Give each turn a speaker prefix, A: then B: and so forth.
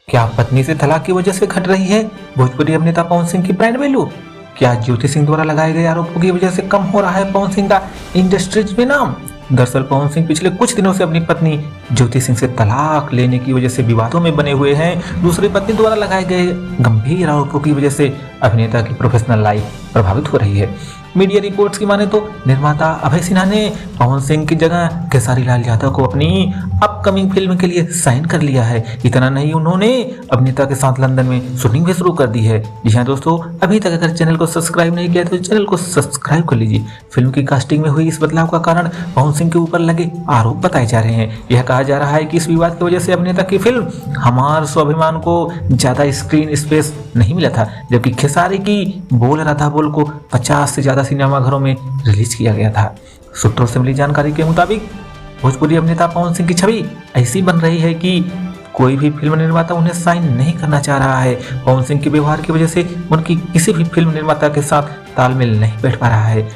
A: क्या पत्नी से तलाक की वजह से घट रही है भोजपुरी अभिनेता पवन सिंह की ब्रांड वैल्यू? क्या ज्योति सिंह द्वारा लगाए गए आरोपों की वजह से कम हो रहा है पवन सिंह का इंडस्ट्रीज में नाम? दरअसल पवन सिंह पिछले कुछ दिनों से अपनी पत्नी ज्योति सिंह से तलाक लेने की वजह से विवादों में बने हुए हैं। दूसरी पत्नी द्वारा लगाए गए गंभीर आरोपों की वजह से अभिनेता की प्रोफेशनल लाइफ प्रभावित हो रही है। मीडिया रिपोर्ट्स की माने तो निर्माता अभय सिन्हा ने पवन सिंह की जगह खेसारी लाल यादव को अपनी अपकमिंग फिल्म के लिए साइन कर लिया है। इतना नहीं, उन्होंने अभिनेता के साथ लंदन में शूटिंग भी शुरू कर दी है। जी हाँ दोस्तों, अभी तक अगर चैनल को सब्सक्राइब नहीं किया तो चैनल को सब्सक्राइब कर लीजिए। फिल्म की कास्टिंग में हुई इस बदलाव का कारण पवन सिंह के ऊपर लगे आरोप बताए जा रहे हैं। यह कहा जा रहा है कि इस विवाद की वजह से अभिनेता की फिल्म हमार स्वाभिमान को ज्यादा स्क्रीन स्पेस नहीं मिला था, जबकि खेसारी की बोल राधा बोल को 50 से ज्यादा सिनेमाघरों में रिलीज किया गया था। सूत्रों से मिली जानकारी के मुताबिक भोजपुरी अभिनेता पवन सिंह की छवि ऐसी बन रही है कि कोई भी फिल्म निर्माता उन्हें साइन नहीं करना चाह रहा है। पवन सिंह के व्यवहार की वजह से उनकी किसी भी फिल्म निर्माता के साथ तालमेल नहीं बैठ पा रहा है।